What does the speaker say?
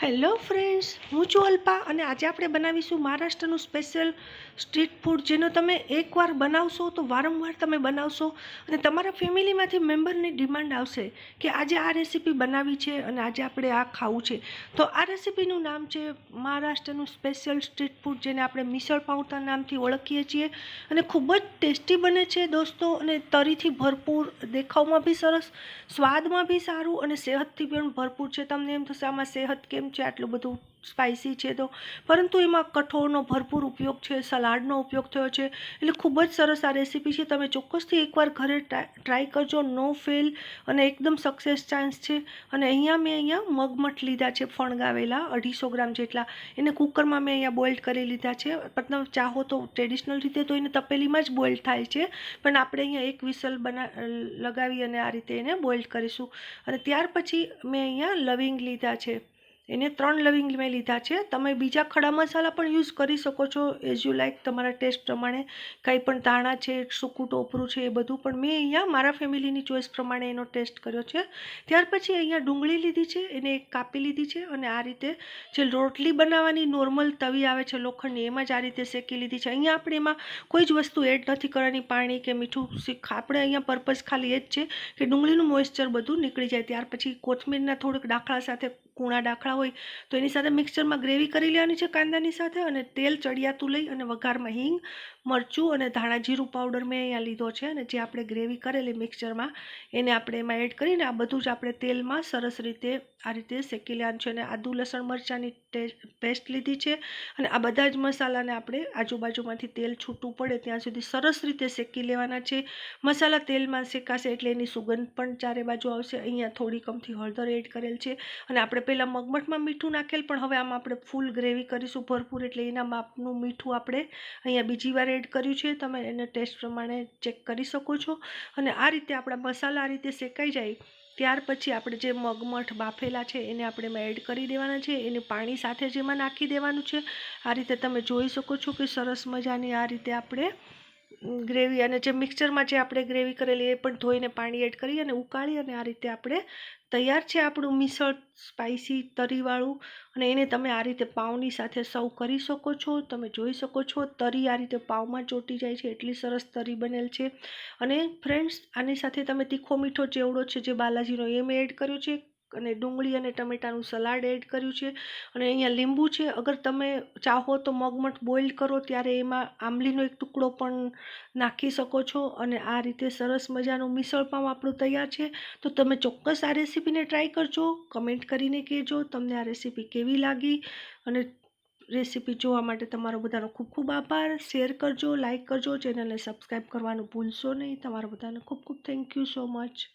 Hello friends, હું છું અલ્પા અને આજે આપણે બનાવીશું મહારાષ્ટ્રનું સ્પેશિયલ સ્ટ્રીટ ફૂડ, જેનો તમે એકવાર બનાવશો તો વારંવાર તમે બનાવશો અને તમારા ફેમિલીમાંથી મેમ્બરની ડિમાન્ડ આવશે કે આજે આ રેસીપી બનાવી છે અને આજે આપણે આ ખાવું છે. તો આ રેસીપીનું નામ છે મહારાષ્ટ્રનું સ્પેશિયલ સ્ટ્રીટ ફૂડ, જેને આપણે મિસળ પાવના નામથી ઓળખીએ છીએ અને ખૂબ જ ટેસ્ટી બને છે દોસ્તો, અને તરીથી ભરપૂર, દેખાવમાં બી સરસ, સ્વાદમાં બી સારું અને સેહતથી પણ ભરપૂર છે. તમને એમ થશે આમાં સેહત કેમ છે, આટલું બધું સ્પાઇસી છે, તો પરંતુ એમાં કઠોળનો ભરપૂર ઉપયોગ છે, સલાડનો ઉપયોગ થયો છે, એટલે ખૂબ જ સરસ આ રેસીપી છે. તમે ચોક્કસથી એકવાર ઘરે ટ્રાય કરજો, નો ફેલ અને એકદમ સક્સેસ ચાન્સ છે. અને મેં મગમઠ લીધા છે ફણગાવેલા 250 ગ્રામ જેટલા, એને કુકરમાં મેં અહીંયા બોઇલ કરી લીધા છે. તમે ચાહો તો ટ્રેડિશનલ રીતે તો એને તપેલીમાં જ બોઇલ થાય છે, પણ આપણે અહીંયા એક વિસલ લગાવી અને આ રીતે એને બોઇલ કરીશું. અને ત્યાર પછી મેં અહીંયા લવિંગ લીધા છે, એને 3 લવિંગ મેં લીધા છે. તમે બીજા ખડા મસાલા પણ યુઝ કરી શકો છો, એઝ યુ લાઇક, તમારા ટેસ્ટ પ્રમાણે. કંઈ પણ ધાણા છે, સૂકું ટોપરું છે, એ બધું પણ મેં અહીંયા મારા ફેમિલીની ચોઈસ પ્રમાણે એનો ટેસ્ટ કર્યો છે. ત્યાર પછી અહીંયા ડુંગળી લીધી છે, એને એક કાપી લીધી છે અને આ રીતે જે રોટલી બનાવવાની નોર્મલ તવી આવે છે લોખંડની, એમાં જ આ રીતે શેકી લીધી છે. અહીંયા આપણે એમાં કોઈ જ વસ્તુ એડ નથી કરવાની, પાણી કે મીઠું. આપણે અહીંયા પર્પઝ ખાલી એ જ છે કે ડુંગળીનું મોઇસ્ચર બધું નીકળી જાય. ત્યાર પછી કોથમીરના થોડુંક ડાખલા સાથે, કૂણા ડાખલા હોય તો એની સાથે મિક્સરમાં ગ્રેવી કરી લેવાની છે કાંદાની સાથે, અને તેલ ચડિયાતું લઈ અને વઘારમાં હિંગ, મરચું અને ધાણા જીરું પાવડર મેં અહીંયા લીધો છે, અને જે આપણે ગ્રેવી કરેલી મિક્સરમાં એને આપણે એમાં એડ કરીને આ બધું જ આપણે તેલમાં સરસ રીતે આ રીતે શેકી લેવાનું છે. અને આદુ લસણ મરચાંની પેસ્ટ લીધી છે, અને આ બધા જ મસાલાને આપણે આજુબાજુમાંથી તેલ છૂટું પડે ત્યાં સુધી સરસ રીતે શેકી લેવાના છે. મસાલા તેલમાં શેકાશે એટલે એની સુગંધ પણ ચારે બાજુ આવશે. અહીંયા થોડી કમથી હળદર એડ કરેલ છે, અને આપણે પહેલાં મગમઠમાં મીઠું નાખેલ, પણ હવે આમાં આપણે ફૂલ ગ્રેવી કરીશું ભરપૂર, એટલે એના માપનું મીઠું આપણે અહીંયા બીજી વાર એડ કર્યું છે. તમે એને ટેસ્ટ પ્રમાણે ચેક કરી શકો છો. અને આ રીતે આપણા મસાલા આ રીતે શેકાઈ જાય ત્યાર પછી આપણે જે મગમઠ બાફેલા છે એને આપણે એમાં એડ કરી દેવાના છે. એને પાણી સાથે જ એમાં નાખી દેવાનું છે. આ રીતે તમે જોઈ શકો છો કે સરસ મજાની આ રીતે આપણે ગ્રેવી, અને જે મિક્સરમાં જે આપણે ગ્રેવી કરેલી એ પણ ધોઈને પાણી એડ કરી અને ઉકાળી, અને આ રીતે આપણે તૈયાર છે આપણું મિસળ સ્પાઇસી તરીવાળું. અને એને તમે આ રીતે પાઉંની સાથે સર્વ કરી શકો છો. તમે જોઈ શકો છો તરી આ રીતે પાઉંમાં ચોંટી જાય છે, એટલી સરસ તરી બનેલ છે. અને ફ્રેન્ડ્સ, આની સાથે તમે તીખો મીઠો ચેવડો છે જે બાલાજીનો, એ મેં એડ કર્યો છે, અને ડુંગળી અને ટમેટાનું સલાડ એડ કર્યું છે. અને અહીંયા લીંબુ છે. અગર તમે ચાહો તો મગમઠ બોઇલ કરો ત્યારે એમાં આંબલીનો એક ટુકડો પણ નાખી શકો છો. અને આ રીતે સરસ મજાનું મિસળ પાઉં આપણું તૈયાર છે. તો તમે ચોક્કસ આ રેસીપીને ટ્રાય કરજો, કમેન્ટ કરીને કહેજો તમને આ રેસીપી કેવી લાગી. અને રેસીપી જોવા માટે તમારો બધાનો ખૂબ ખૂબ આભાર. શેર કરજો, લાઇક કરજો, ચેનલને સબસ્ક્રાઈબ કરવાનું ભૂલશો નહીં. તમારો બધાને ખૂબ ખૂબ થેન્ક યુ સો મચ.